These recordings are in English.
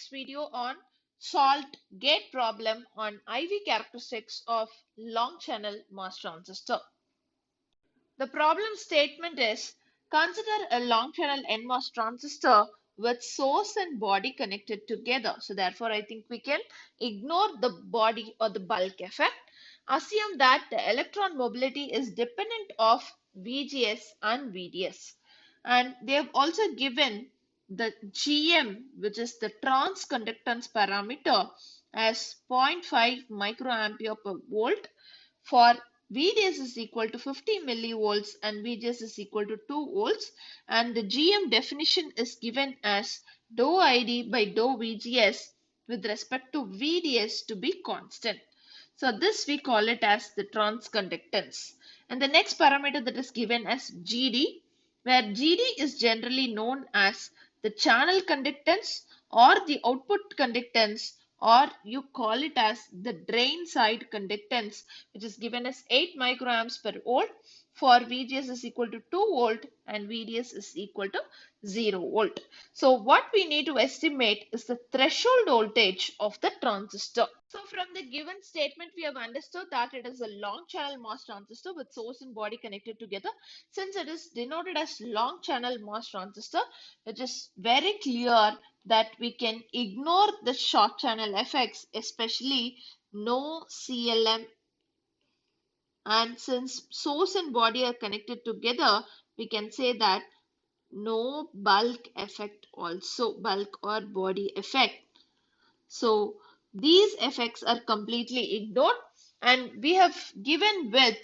next video on solved gate problem on IV characteristics of long channel MOS transistor. The problem statement is consider a long channel NMOS transistor with source and body connected together. So therefore I think we can ignore the body or the bulk effect. Assume that the electron mobility is dependent of VGS and VDS. And they have also given the GM, which is the transconductance parameter, as 0.5 microampere per volt for VDS is equal to 50 millivolts and VGS is equal to 2 volts, and the GM definition is given as dou ID by dou VGS with respect to VDS to be constant. So this we call it as the transconductance. And the next parameter that is given as GD, where GD is generally known as the channel conductance or the output conductance, or you call it as the drain side conductance, which is given as 8 microamps per volt for VGS is equal to 2 volt and VDS is equal to 0 volt. So what we need to estimate is the threshold voltage of the transistor. So from the given statement, we have understood that it is a long channel MOS transistor with source and body connected together. Since it is denoted as long channel MOS transistor, it is very clear that we can ignore the short channel effects, especially no CLM. And since source and body are connected together, we can say that no bulk effect also, bulk or body effect. So these effects are completely ignored, and we have given with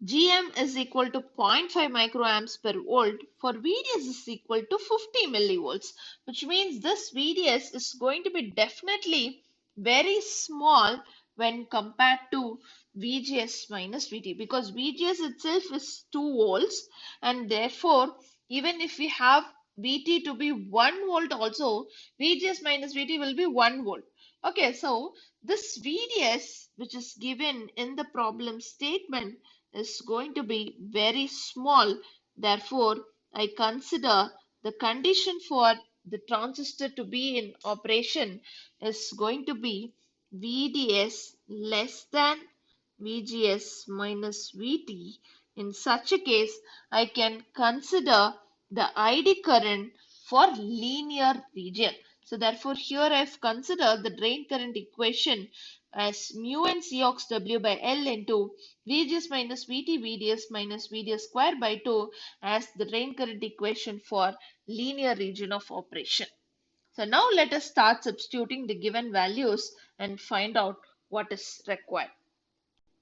GM is equal to 0.5 microamps per volt for VDS is equal to 50 millivolts, which means this VDS is going to be definitely very small when compared to VGS minus VT, because VGS itself is 2 volts, and therefore even if we have VT to be 1 volt also, VGS minus VT will be 1 volt. Okay, so this VDS which is given in the problem statement is going to be very small. Therefore, I consider the condition for the transistor to be in operation is going to be VDS less than VGS minus VT. In such a case, I can consider the ID current for linear region. So therefore, here I have considered the drain current equation as mu n Cox W by L into VGS minus VT VDS minus VDS square by 2 as the drain current equation for linear region of operation. So now let us start substituting the given values and find out what is required.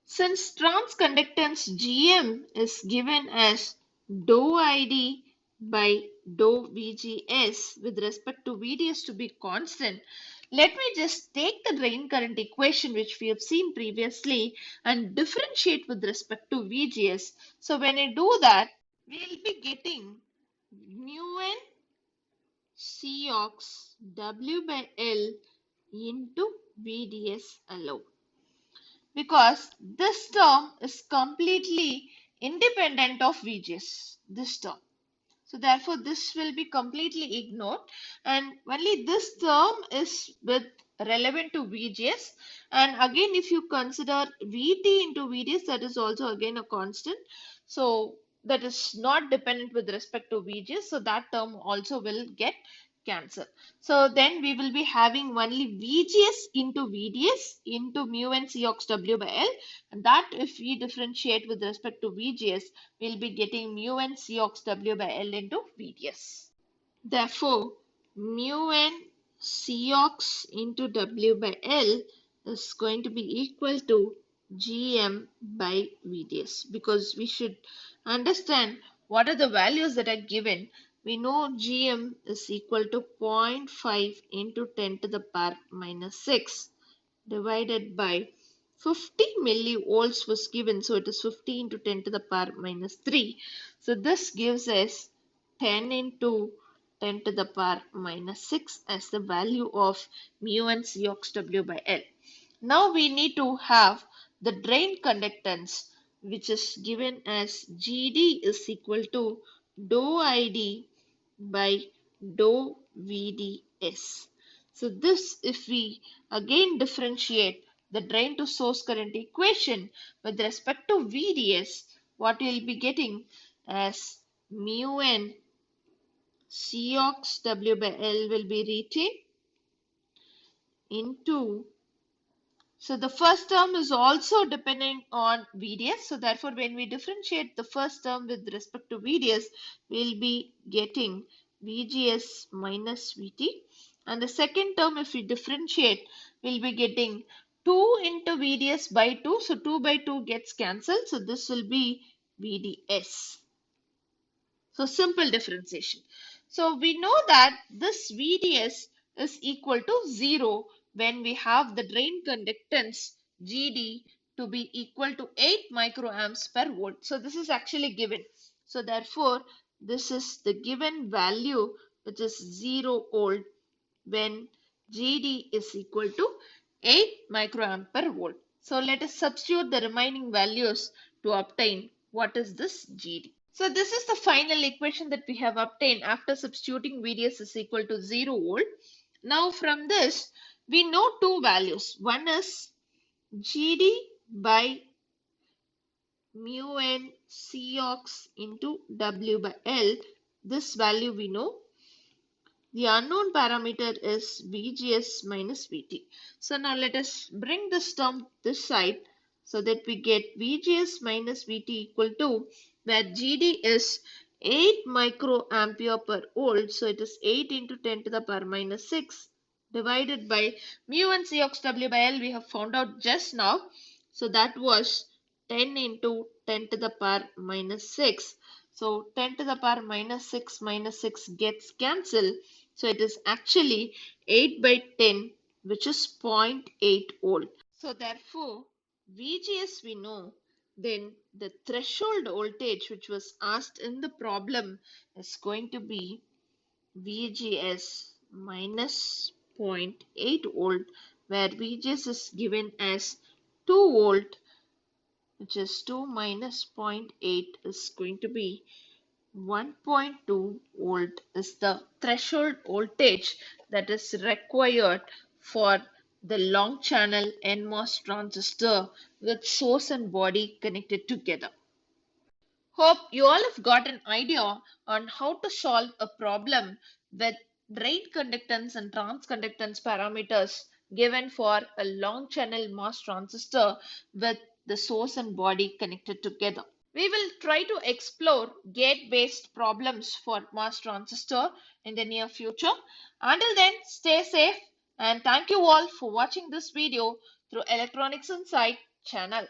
Since transconductance GM is given as dou ID by dou VGS with respect to VDS to be constant, let me just take the drain current equation which we have seen previously and differentiate with respect to VGS. So when I do that, we will be getting mu n Cox W by L into VDS alone, because this term is completely independent of VGS, this term. So therefore this will be completely ignored, and only this term is with relevant to VGS. And again, if you consider VT into VDS, that is also again a constant. So that is not dependent with respect to VGS. So that term also will get cancelled. So then we will be having only VGS into VDS into mu n Cox W by L, and that if we differentiate with respect to VGS, we'll be getting mu n Cox W by L into VDS. Therefore, mu n Cox into W by L is going to be equal to GM by VDS, because we should understand what are the values that are given. We know GM is equal to 0.5 into 10 to the power minus 6 divided by 50 millivolts was given, so it is 50 into 10 to the power minus 3. So this gives us 10 into 10 to the power minus 6 as the value of mu n Cox W by L. Now we need to have the drain conductance, which is given as GD is equal to dou ID by dou VDS. So this, if we again differentiate the drain to source current equation with respect to VDS, what we will be getting as mu n Cox W by L will be retained into, so the first term is also depending on VDS. So therefore, when we differentiate the first term with respect to VDS, we'll be getting VGS minus VT. And the second term, if we differentiate, we'll be getting 2 into VDS by 2. So 2 by 2 gets cancelled. So this will be VDS. So simple differentiation. So we know that this VDS is equal to 0 when we have the drain conductance GD to be equal to 8 microamps per volt. So this is actually given. So therefore, this is the given value, which is 0 volt when GD is equal to 8 microamp per volt. So let us substitute the remaining values to obtain what is this GD. So this is the final equation that we have obtained after substituting VDS is equal to 0 volt. Now from this, we know two values. One is GD by mu n Cox into W by L. This value we know. The unknown parameter is VGS minus VT. So now let us bring this term this side so that we get VGS minus VT equal to, where GD is 8 microampere per volt. So it is 8 into 10 to the power minus 6 divided by mu and Cox W by L we have found out just now. So that was 10 into 10 to the power minus 6. So 10 to the power minus 6 gets cancelled. So it is actually 8 by 10, which is 0.8 volt. So therefore, VGS we know, then the threshold voltage which was asked in the problem is going to be VGS minus 0.8 volt, where VGS is given as 2 volt, which is 2 minus 0.8 is going to be 1.2 volt is the threshold voltage that is required for the long channel NMOS transistor with source and body connected together. Hope you all have got an idea on how to solve a problem with drain conductance and transconductance parameters given for a long channel MOS transistor with the source and body connected together. We will try to explore gate-based problems for MOS transistor in the near future. Until then, stay safe and thank you all for watching this video through Electronics Insight channel.